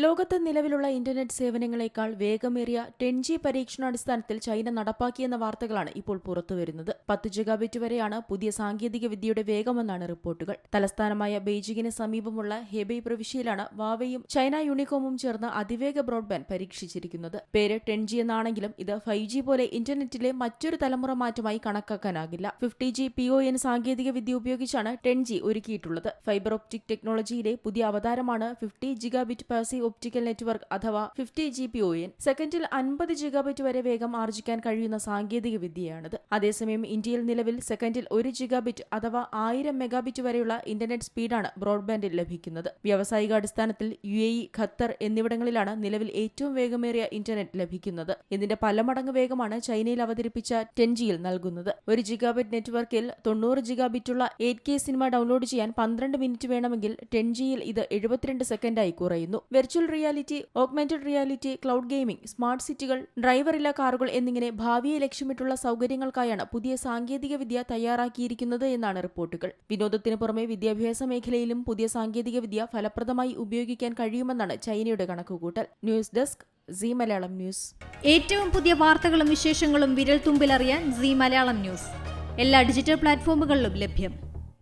ലോകത്ത് നിലവിലുള്ള ഇന്റർനെറ്റ് സേവനങ്ങളെക്കാൾ വേഗമേറിയ 10G പരീക്ഷണാടിസ്ഥാനത്തിൽ ചൈന നടപ്പാക്കിയെന്ന വാർത്തകളാണ് ഇപ്പോൾ പുറത്തുവരുന്നത്. 10 ജിഗാബിറ്റ് വരെയാണ് പുതിയ സാങ്കേതിക വിദ്യയുടെ വേഗമെന്നാണ് റിപ്പോർട്ടുകൾ. തലസ്ഥാനമായ ബെയ്ജിങ്ങിന് സമീപമുള്ള ഹെബൈ പ്രവിശ്യയിലാണ് വാവയും ചൈന യൂണികോമും ചേർന്ന് അതിവേഗ ബ്രോഡ്ബാൻഡ് പരീക്ഷിച്ചിരിക്കുന്നത്. പേര് 10G എന്നാണെങ്കിലും ഇത് 5G പോലെ ഇന്റർനെറ്റിലെ മറ്റൊരു തലമുറ മാറ്റമായി കണക്കാക്കാനാകില്ല. 50G PON സാങ്കേതിക വിദ്യ ഉപയോഗിച്ചാണ് 10G ഒരുക്കിയിട്ടുള്ളത്. ഫൈബർ ഒപ്റ്റിക് ടെക്നോളജിയിലെ പുതിയ അവതാരമാണ് 50 ജിഗാബിറ്റ് പാസീവ് ഒപ്റ്റിക്കൽ നെറ്റ്വർക്ക് അഥവാ 50G PON. സെക്കൻഡിൽ 50 ജിഗാബിറ്റ് വരെ വേഗം ആർജിക്കാൻ കഴിയുന്ന സാങ്കേതിക വിദ്യയാണിത്. അതേസമയം ഇന്ത്യയിൽ നിലവിൽ സെക്കൻഡിൽ 1 ജിഗാബിറ്റ് അഥവാ 1000 മെഗാബിറ്റ് വരെയുള്ള ഇന്റർനെറ്റ് സ്പീഡാണ് ബ്രോഡ്ബാൻഡിൽ ലഭിക്കുന്നത്. വ്യാവസായികാടിസ്ഥാനത്തിൽ UAE, ഖത്തർ എന്നിവിടങ്ങളിലാണ് നിലവിൽ ഏറ്റവും വേഗമേറിയ ഇന്റർനെറ്റ് ലഭിക്കുന്നത്. ഇതിന്റെ പല മടങ്ങ് വേഗമാണ് ചൈനയിൽ അവതരിപ്പിച്ച 10Gയിൽ നൽകുന്നത്. 1 ജിഗാബിറ്റ് നെറ്റ്വർക്കിൽ 90 ജിഗാബിറ്റുള്ള 8K സിനിമ ഡൗൺലോഡ് ചെയ്യാൻ 12 മിനിറ്റ് വേണമെങ്കിൽ 10Gയിൽ ഇത് 72 സെക്കൻഡായി കുറയുന്നു. Virtual reality, augmented reality, cloud gaming, smart സിറ്റികൾ, ഡ്രൈവറില്ലാ കാറുകൾ എന്നിങ്ങനെ ഭാവിയെ ലക്ഷ്യമിട്ടുള്ള സൗകര്യങ്ങൾക്കായാണ് പുതിയ സാങ്കേതിക വിദ്യ തയ്യാറാക്കിയിരിക്കുന്നത് എന്നാണ് റിപ്പോർട്ടുകൾ. വിനോദത്തിന് പുറമെ വിദ്യാഭ്യാസ മേഖലയിലും പുതിയ സാങ്കേതിക വിദ്യ ഫലപ്രദമായി ഉപയോഗിക്കാൻ കഴിയുമെന്നാണ് ചൈനയുടെ കണക്കുകൂട്ടൽ. News desk Zee Malayalam news. ഏറ്റവും പുതിയ വാർത്തകളും വിശേഷങ്ങളും വിരൽ തുമ്പിലറിയാൻ സീ മലയാളം ന്യൂസ് എല്ലാ ഡിജിറ്റൽ പ്ലാറ്റ്ഫോമുകളിലും ലഭ്യം.